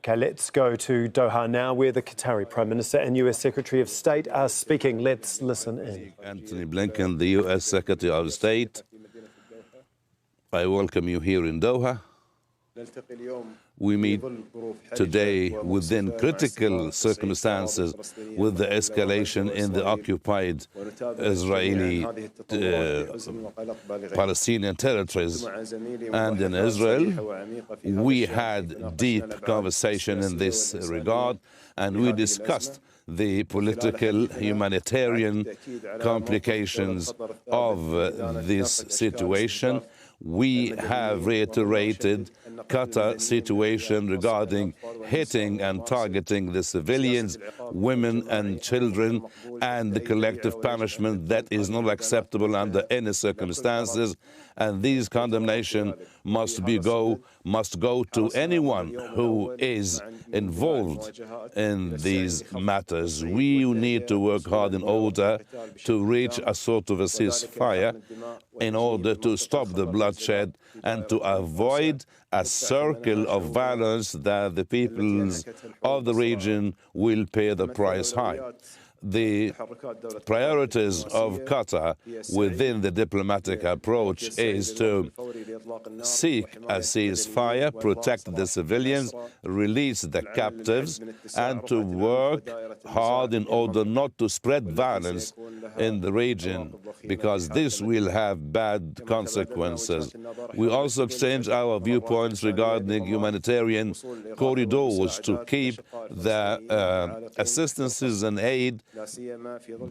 OK, let's go to Doha now, where the Qatari Prime Minister and US Secretary of State are speaking. Let's listen in. Antony Blinken, the US Secretary of State, I welcome you here in Doha. We meet today within critical circumstances with the escalation in the occupied Israeli Palestinian territories. And in Israel, we had deep conversation in this regard, and we discussed the political, humanitarian complications of this situation. We have reiterated Qatar's situation regarding hitting and targeting the civilians, women and children, and the collective punishment that is not acceptable under any circumstances. And these condemnations must go to anyone who is involved in these matters. We need to work hard in order to reach a sort of a ceasefire in order to stop the bloodshed and to avoid a circle of violence that the peoples of the region will pay the price high. The priorities of Qatar within the diplomatic approach is to seek a ceasefire, protect the civilians, release the captives, and to work hard in order not to spread violence in the region, because this will have bad consequences. We also exchange our viewpoints regarding humanitarian corridors to keep the assistances and aid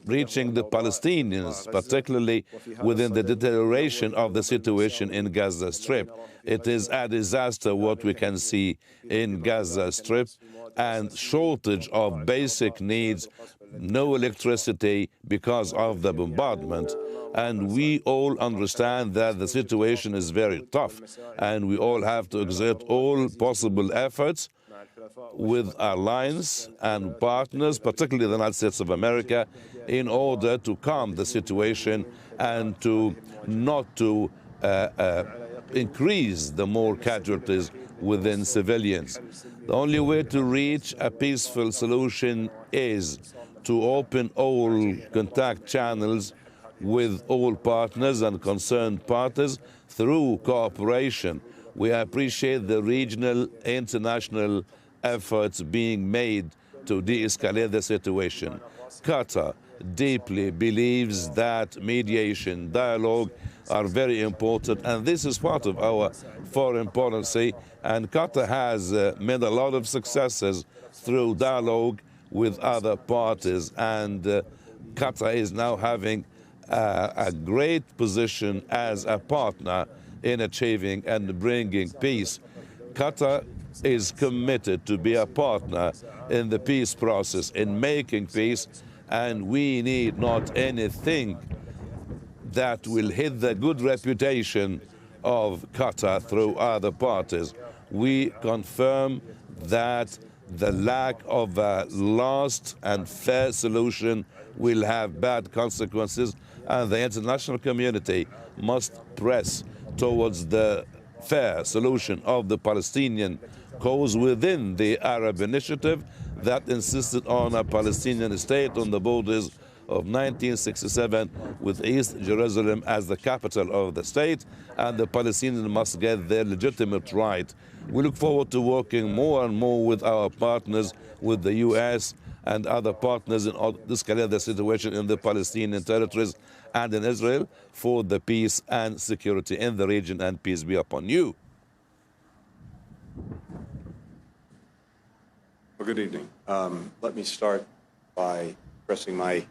reaching the Palestinians, particularly within the deterioration of the situation in Gaza Strip. It is a disaster what we can see in Gaza Strip, and shortage of basic needs, no electricity because of the bombardment. And we all understand that the situation is very tough, and we all have to exert all possible efforts with allies and partners, particularly the United States of America, in order to calm the situation and to not to increase the more casualties within civilians. The only way to reach a peaceful solution is to open all contact channels with all partners and concerned parties through cooperation. We appreciate the regional, international efforts being made to de-escalate the situation. Qatar deeply believes that mediation, dialogue are very important, and this is part of our foreign policy. And Qatar has made a lot of successes through dialogue with other parties, and Qatar is now having a great position as a partner in achieving and bringing peace. Qatar is committed to be a partner in the peace process, in making peace, and we need not anything that will hit the good reputation of Qatar through other parties. We confirm that the lack of a last and fair solution will have bad consequences, and the international community must press towards the fair solution of the Palestinian cause within the Arab initiative that insisted on a Palestinian state on the borders of 1967 with East Jerusalem as the capital of the state, and the Palestinians must get their legitimate right. We look forward to working more and more with our partners, with the US and other partners in order to escalate the situation in the Palestinian territories and in Israel for the peace and security in the region, and peace be upon you. Well, good evening. Let me start by expressing my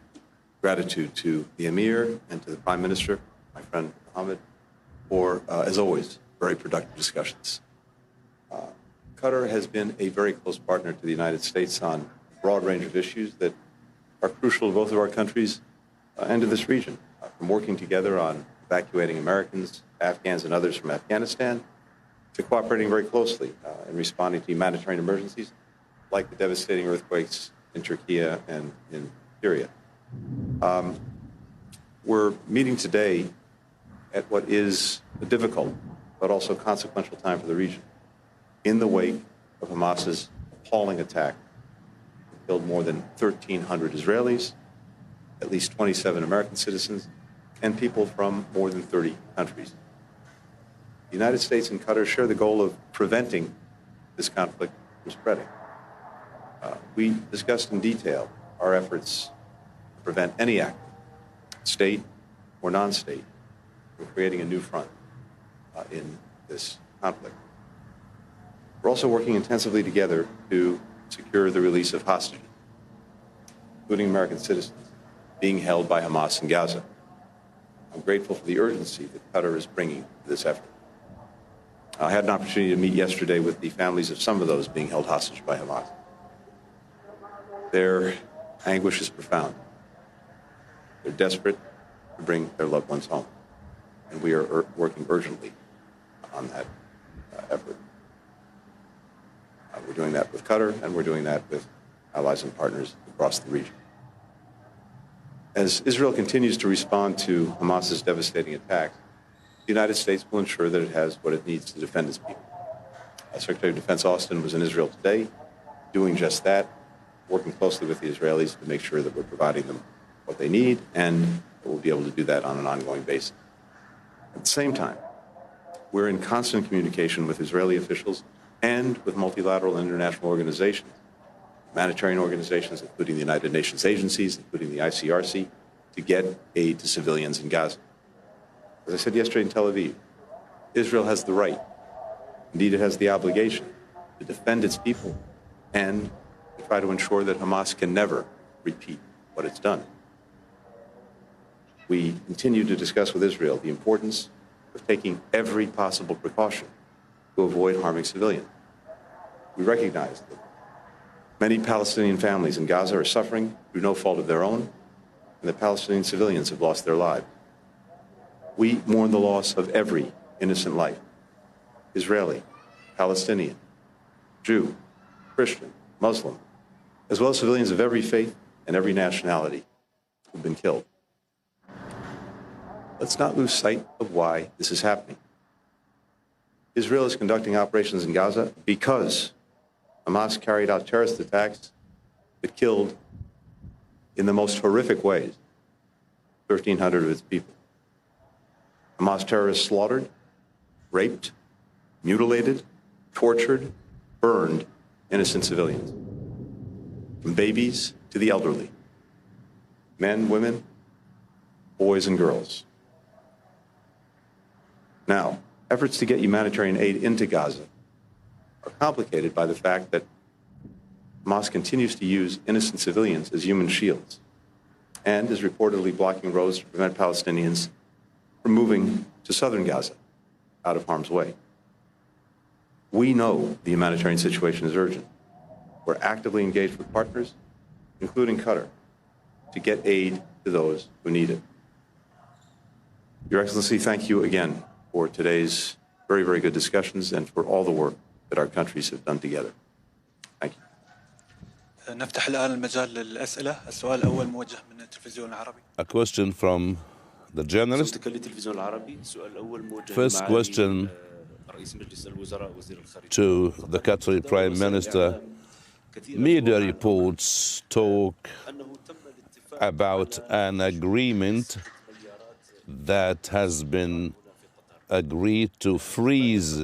gratitude to the Emir and to the Prime Minister, my friend Mohammed, for, as always, very productive discussions. Qatar has been a very close partner to the United States on a broad range of issues that are crucial to both of our countries and to this region, from working together on evacuating Americans, Afghans, and others from Afghanistan, to cooperating very closely in responding to humanitarian emergencies like the devastating earthquakes in Turkey and in Syria. We're meeting today at what is a difficult but also consequential time for the region in the wake of Hamas's appalling attack. It killed more than 1,300 Israelis, at least 27 American citizens, and people from more than 30 countries. The United States and Qatar share the goal of preventing this conflict from spreading. We discussed in detail our efforts to prevent any act, state or non-state, from creating a new front in this conflict. We're also working intensively together to secure the release of hostages, including American citizens, being held by Hamas in Gaza. I'm grateful for the urgency that Qatar is bringing to this effort. I had an opportunity to meet yesterday with the families of some of those being held hostage by Hamas. Their anguish is profound. They're desperate to bring their loved ones home, and we are working urgently on that effort. We're doing that with Qatar, and we're doing that with allies and partners across the region. As Israel continues to respond to Hamas's devastating attacks, the United States will ensure that it has what it needs to defend its people. Secretary of Defense Austin was in Israel today, doing just that, working closely with the Israelis to make sure that we're providing them what they need, and that we'll be able to do that on an ongoing basis. At the same time, we're in constant communication with Israeli officials and with multilateral and international organizations, humanitarian organizations, including the United Nations agencies, including the ICRC, to get aid to civilians in Gaza. As I said yesterday in Tel Aviv, Israel has the right, indeed it has the obligation, to defend its people and to try to ensure that Hamas can never repeat what it's done. We continue to discuss with Israel the importance of taking every possible precaution to avoid harming civilians. We recognize that many Palestinian families in Gaza are suffering through no fault of their own, and that Palestinian civilians have lost their lives. We mourn the loss of every innocent life, Israeli, Palestinian, Jew, Christian, Muslim, as well as civilians of every faith and every nationality who've been killed. Let's not lose sight of why this is happening. Israel is conducting operations in Gaza because Hamas carried out terrorist attacks that killed, in the most horrific ways, 1,300 of its people. Hamas terrorists slaughtered, raped, mutilated, tortured, burned innocent civilians, from babies to the elderly, men, women, boys, and girls. Now, efforts to get humanitarian aid into Gaza are complicated by the fact that Hamas continues to use innocent civilians as human shields and is reportedly blocking roads to prevent Palestinians from moving to southern Gaza out of harm's way. We know the humanitarian situation is urgent. We're actively engaged with partners, including Qatar, to get aid to those who need it. Your Excellency, thank you again for today's very, very good discussions and for all the work that our countries have done together. Thank you. نفتح الآن المجال للأسئلة. السؤال الأول موجه من التلفزيون العربي. A question from the journalist. First question to the Qatari Prime Minister. Media reports talk about an agreement that has been agreed to freeze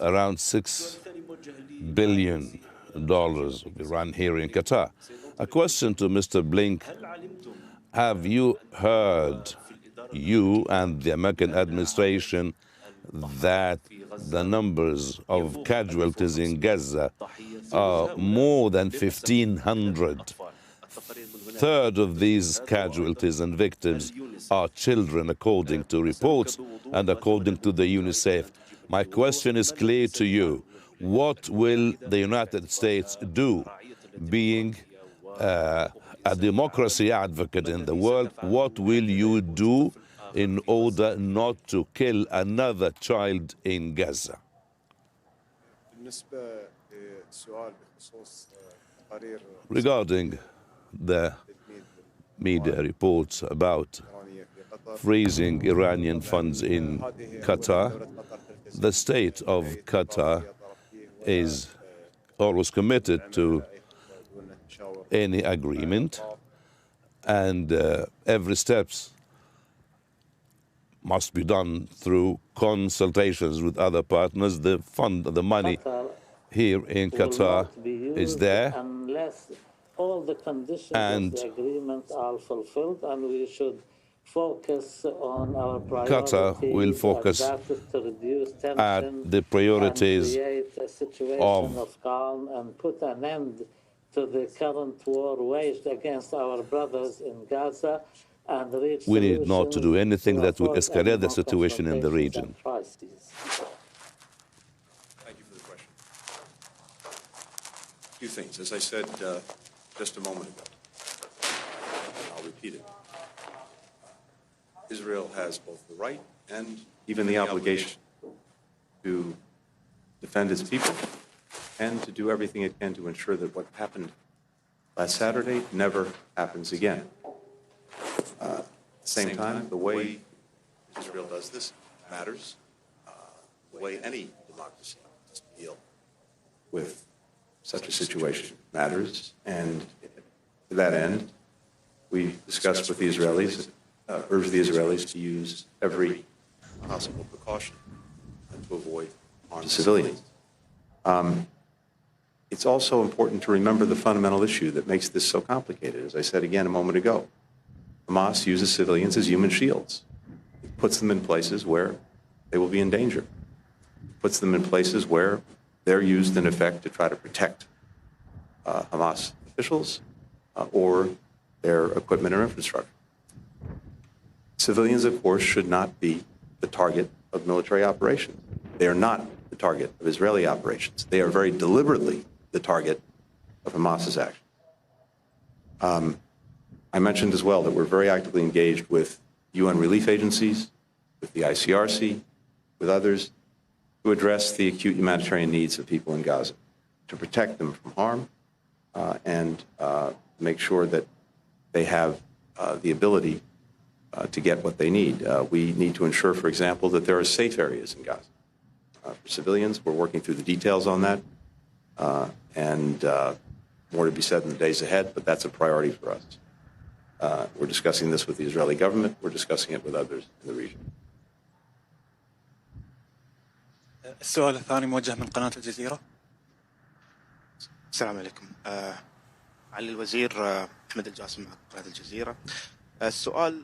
around $6 billion we run here in Qatar. A question to Mr. Blinken. Have you heard, you and the American administration, that the numbers of casualties in Gaza are more than 1,500? Third of these casualties and victims are children, according to reports and according to the UNICEF. My question is clear to you. What will the United States do, being a democracy advocate in the world? What will you do in order not to kill another child in Gaza? Regarding the media reports about freezing Iranian funds in Qatar, the state of Qatar is always committed to any agreement, and every steps must be done through consultations with other partners. The fund, the money here in Qatar is there, unless all the conditions and of the agreement are fulfilled, and we should focus on our priorities. Qatar will focus that is to reduce tension at the priorities and create a situation of calm and put an end to the current war waged against our brothers in Gaza. And reach we need not to do anything that will avoid escalate any the more situation in the region. confrontations and crises. Thank you for the question. A few things. As I said just a moment ago, and I'll repeat it. Israel has both the right and even the obligation to defend its people and to do everything it can to ensure that what happened last Saturday never happens again. At the same time, the way Israel does this matters. The way any democracy must deal with such a situation matters. And to that end, we discussed with the Israelis, urged the Israelis to use every possible precaution to avoid harm to civilians. It's also important to remember the fundamental issue that makes this so complicated. As I said again a moment ago, Hamas uses civilians as human shields. It puts them in places where they will be in danger. It puts them in places where they're used in effect to try to protect Hamas officials or their equipment or infrastructure. Civilians, of course, should not be the target of military operations. They are not the target of Israeli operations. They are very deliberately the target of Hamas's action. I mentioned as well that we're very actively engaged with UN relief agencies, with the ICRC, with others, to address the acute humanitarian needs of people in Gaza, to protect them from harm, and make sure that they have the ability to get what they need. We need to ensure, for example, that there are safe areas in Gaza. For civilians, we're working through the details on that, and more to be said in the days ahead, but that's a priority for us. We're discussing this with the Israeli government. We're discussing it with others in the region. السؤال الثاني موجه من قناة الجزيرة. السلام عليكم. علي الوزير محمد الجاسم مع قناة الجزيرة. السؤال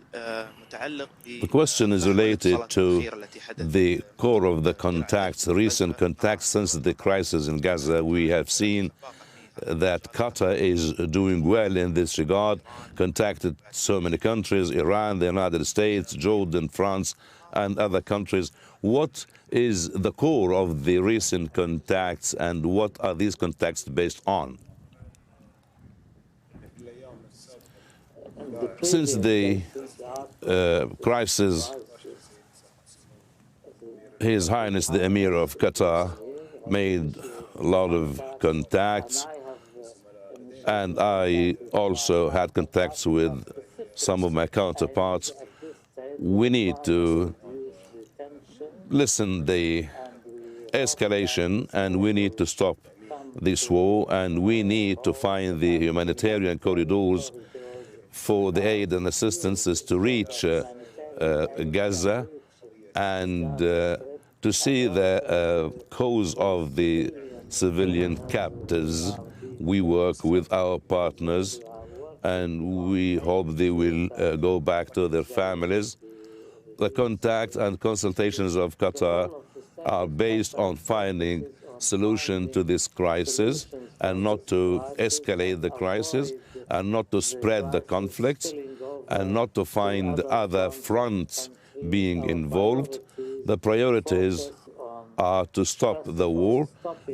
متعلق The question is related to the core of the contacts, recent contacts since the crisis in Gaza. We have seen that Qatar is doing well in this regard, contacted so many countries, Iran, the United States, Jordan, France, and other countries. What is the core of the recent contacts, and what are these contacts based on? Since the crisis, His Highness the Emir of Qatar made a lot of contacts, and I also had contacts with some of my counterparts. We need to listen the escalation, and we need to stop this war, and we need to find the humanitarian corridors for the aid and assistances to reach Gaza, and to see the cause of the civilian captives. We work with our partners, and we hope they will go back to their families. The contact and consultations of Qatar are based on finding solution to this crisis, and not to escalate the crisis, and not to spread the conflicts, and not to find other fronts being involved. The priorities are to stop the war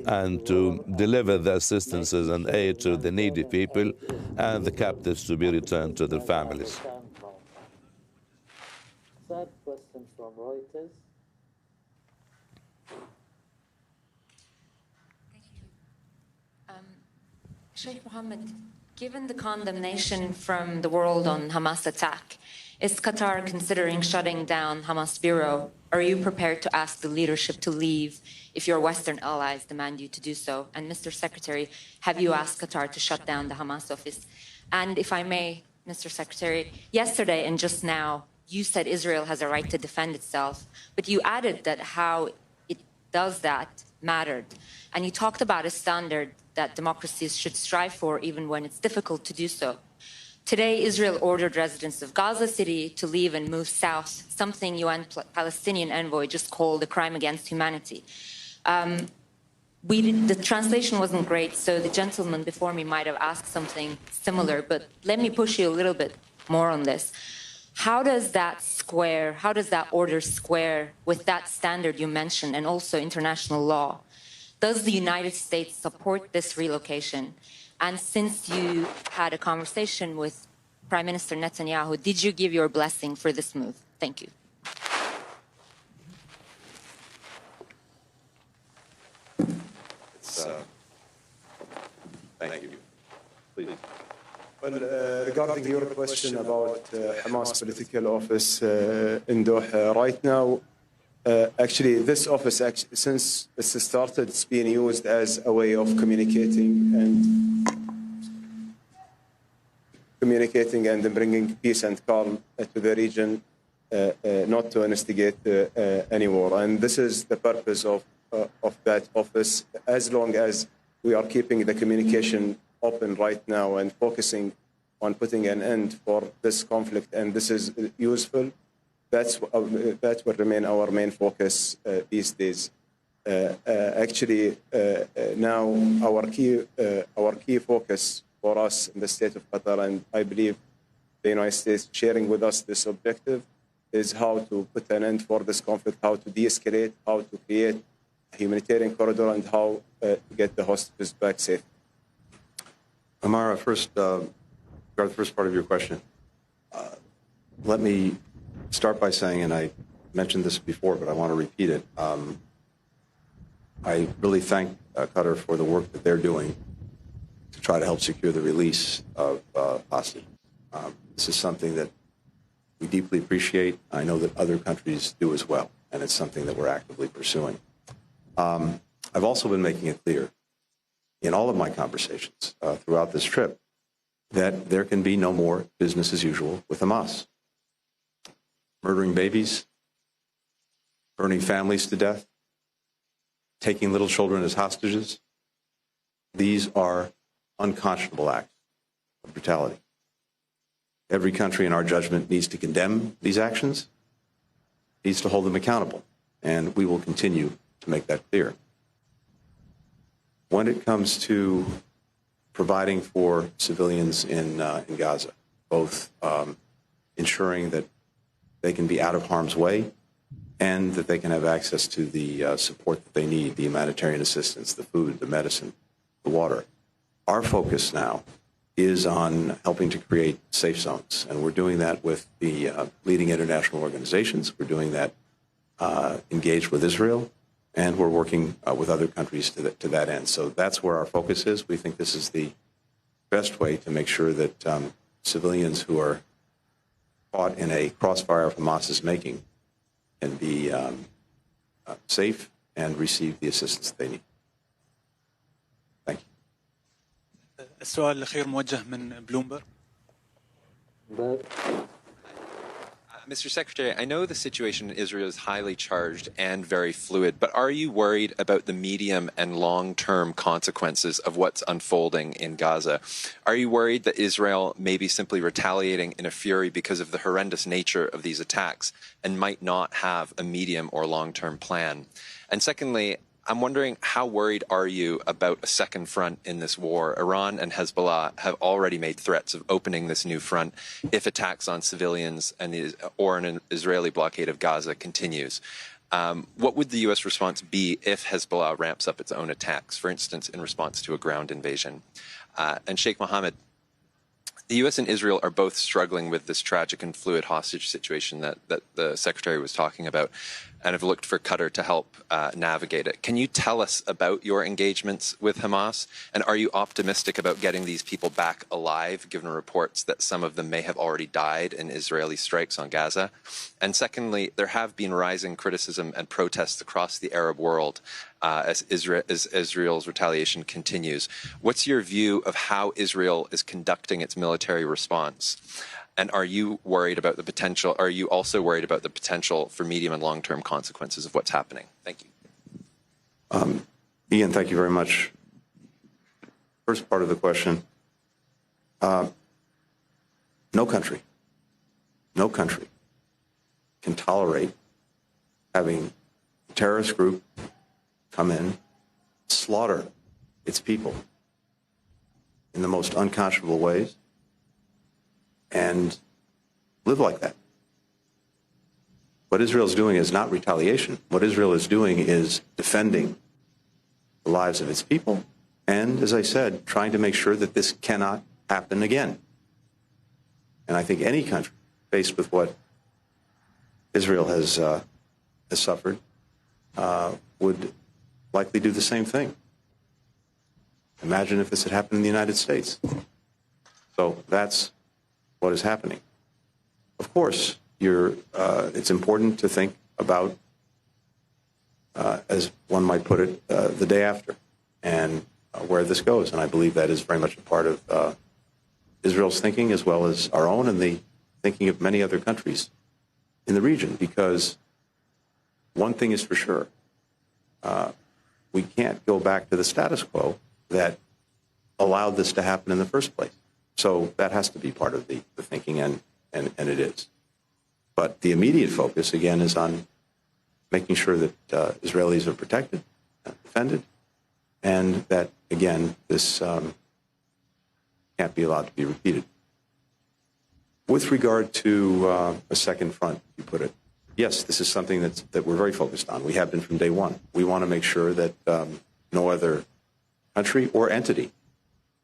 and to deliver the assistances and aid to the needy people, and the captives to be returned to their families. Third question from Reuters. Thank you. Sheikh Mohammed, given the condemnation from the world on Hamas attack, Is Qatar considering shutting down Hamas bureau? Are you prepared to ask the leadership to leave if your Western allies demand you to do so? And Mr. Secretary, have you asked Qatar to shut down the Hamas office? And if I may, Mr. Secretary, yesterday and just now, you said Israel has a right to defend itself, but you added that how it does that mattered. And you talked about a standard that democracies should strive for even when it's difficult to do so. Today, Israel ordered residents of Gaza City to leave and move south, something UN Palestinian envoy just called a crime against humanity. The translation wasn't great, so the gentleman before me might have asked something similar, but let me push you a little bit more on this. How does that order square with that standard you mentioned and also international law? Does the United States support this relocation? And since you had a conversation with Prime Minister Netanyahu, did you give your blessing for this move? Thank you. Thank you. Please. Well, regarding your question about Hamas political office in Doha, right now, actually, this office, since it's started, it's being used as a way of communicating and bringing peace and calm to the region, not to instigate any war. And this is the purpose of that office, as long as we are keeping the communication open right now and focusing on putting an end for this conflict, and this is useful. That will remain our main focus these days. Actually, now our key focus for us in the state of Qatar, and I believe the United States sharing with us this objective, is how to put an end for this conflict, how to de-escalate, how to create a humanitarian corridor, and how to get the hostages back safe. Amara, first, regarding the first part of your question, let me start by saying, and I mentioned this before, but I want to repeat it. I really thank Qatar for the work that they're doing to try to help secure the release of hostages. This is something that we deeply appreciate. I know that other countries do as well, and it's something that we're actively pursuing. I've also been making it clear in all of my conversations throughout this trip that there can be no more business as usual with Hamas. Murdering babies, burning families to death, taking little children as hostages. These are unconscionable acts of brutality. Every country in our judgment needs to condemn these actions, needs to hold them accountable, and we will continue to make that clear. When it comes to providing for civilians in Gaza, both ensuring that they can be out of harm's way and that they can have access to the support that they need, the humanitarian assistance, the food, the medicine, the water. Our focus now is on helping to create safe zones, and we're doing that with the leading international organizations. We're doing that engaged with Israel, and we're working with other countries to that end. So that's where our focus is. We think this is the best way to make sure that civilians who are caught in a crossfire of Hamas's making can be safe and receive the assistance they need. Thank you. السؤال الأخير موجه من بلومبرج. Mr. Secretary, I know the situation in Israel is highly charged and very fluid, but are you worried about the medium and long-term consequences of what's unfolding in Gaza? Are you worried that Israel may be simply retaliating in a fury because of the horrendous nature of these attacks and might not have a medium or long-term plan? And secondly, I'm wondering, how worried are you about a second front in this war? Iran and Hezbollah have already made threats of opening this new front if attacks on civilians or an Israeli blockade of Gaza continues. What would the U.S. response be if Hezbollah ramps up its own attacks, for instance, in response to a ground invasion? And Sheikh Mohammed, the U.S. and Israel are both struggling with this tragic and fluid hostage situation that the Secretary was talking about. and have looked for Qatar to help navigate it. Can you tell us about your engagements with Hamas? And are you optimistic about getting these people back alive, given reports that some of them may have already died in Israeli strikes on Gaza? And secondly, there have been rising criticism and protests across the Arab world as Israel's retaliation continues. What's your view of how Israel is conducting its military response? And are you worried about the potential? Are you also worried about the potential for medium and long-term consequences of what's happening? Thank you. Ian, thank you very much. First part of the question. No country can tolerate having a terrorist group come in, slaughter its people in the most unconscionable ways, and live like that. What Israel is doing is not retaliation. What Israel is doing is defending the lives of its people and, as I said, trying to make sure that this cannot happen again. And I think any country faced with what Israel has suffered would likely do the same thing. Imagine if this had happened in the United States. So that's what is happening. Of course, it's important to think about, as one might put it, the day after and where this goes. And I believe that is very much a part of Israel's thinking, as well as our own and the thinking of many other countries in the region. Because one thing is for sure, we can't go back to the status quo that allowed this to happen in the first place. So that has to be part of the thinking, and it is. But the immediate focus, again, is on making sure that Israelis are protected, defended, and that, again, this can't be allowed to be repeated. With regard to a second front, you put it, yes, this is something that we're very focused on. We have been from day one. We want to make sure that no other country or entity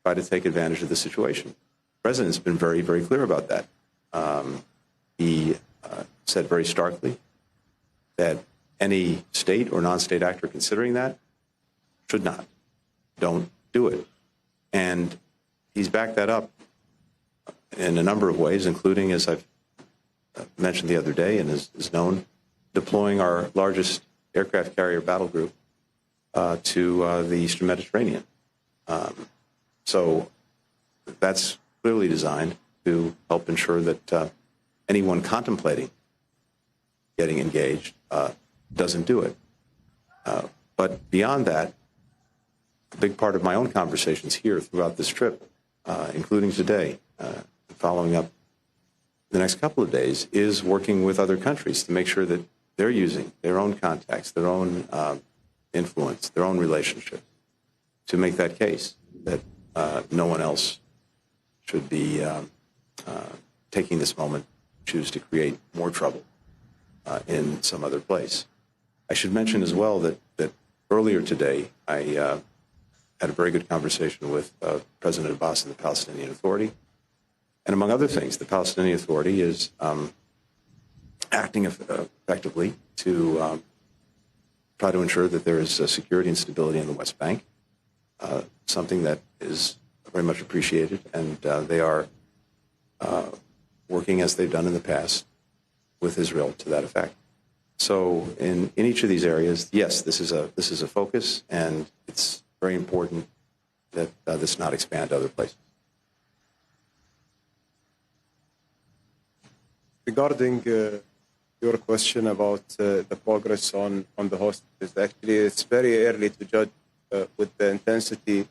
try to take advantage of the situation. The President's been very, very clear about that. He said very starkly that any state or non-state actor considering that should not. Don't do it. And he's backed that up in a number of ways, including, as I've mentioned the other day and is known, deploying our largest aircraft carrier battle group to the Eastern Mediterranean. So that's clearly designed to help ensure that anyone contemplating getting engaged doesn't do it. But beyond that, a big part of my own conversations here throughout this trip, including today, following up the next couple of days, is working with other countries to make sure that they're using their own contacts, their own influence, their own relationships to make that case that no one else should be taking this moment to choose to create more trouble in some other place. I should mention as well that earlier today I had a very good conversation with President Abbas and the Palestinian Authority. And among other things, the Palestinian Authority is acting effectively to try to ensure that there is security and stability in the West Bank, something that is very much appreciated. And they are working, as they've done in the past, with Israel to that effect. So in each of these areas, yes, this is a focus, and it's very important that this not expand to other places. Regarding your question about the progress on the hostages, actually, it's very early to judge with the intensity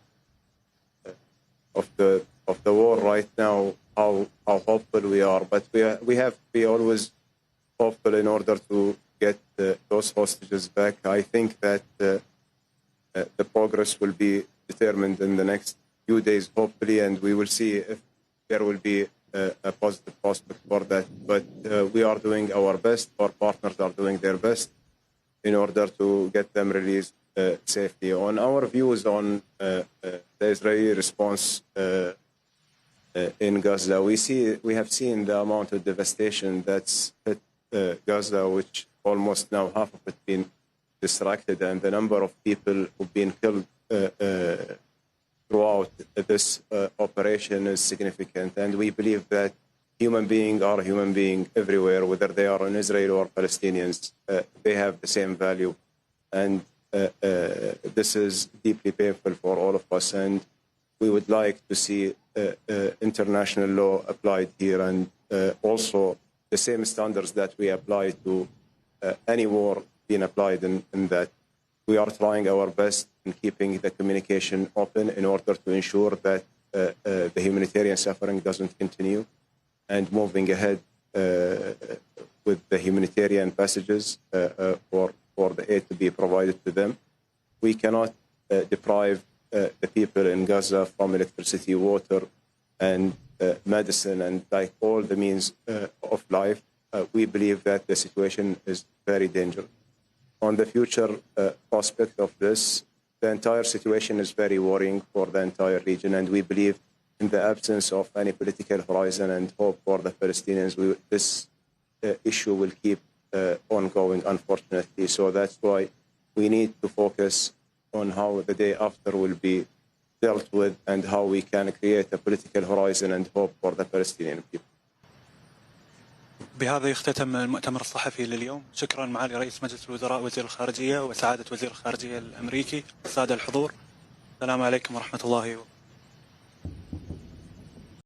of the war right now how hopeful we are. But we have to be always hopeful in order to get those hostages back. I think that the progress will be determined in the next few days, hopefully, and we will see if there will be a positive prospect for that. But we are doing our best. Our partners are doing their best in order to get them released safely. On our views on the Israeli response in Gaza, we have seen the amount of devastation that's hit Gaza, which almost now half of it been distracted, and the number of people who've been killed throughout this operation is significant. And we believe that human beings are human beings everywhere, whether they are in Israel or Palestinians. They have the same value. And this is deeply painful for all of us. And we would like to see international law applied here, and also the same standards that we apply to any war being applied in that. We are trying our best in keeping the communication open in order to ensure that the humanitarian suffering doesn't continue, and moving ahead with the humanitarian passages for the aid to be provided to them. We cannot deprive the people in Gaza from electricity, water, and medicine, and like all the means of life. We believe that the situation is very dangerous. On the future prospect of this, the entire situation is very worrying for the entire region, and we believe in the absence of any political horizon and hope for the Palestinians, this issue will keep ongoing, unfortunately. So that's why we need to focus on how the day after will be dealt with, and how we can create a political horizon and hope for the Palestinian people. بهذا يختتم المؤتمر الصحفي لليوم. شكرا معالي رئيس مجلس الوزراء وزير الخارجية وسعادة وزير الخارجية الأمريكي. السادة الحضور، السلام عليكم ورحمة الله وبركاته.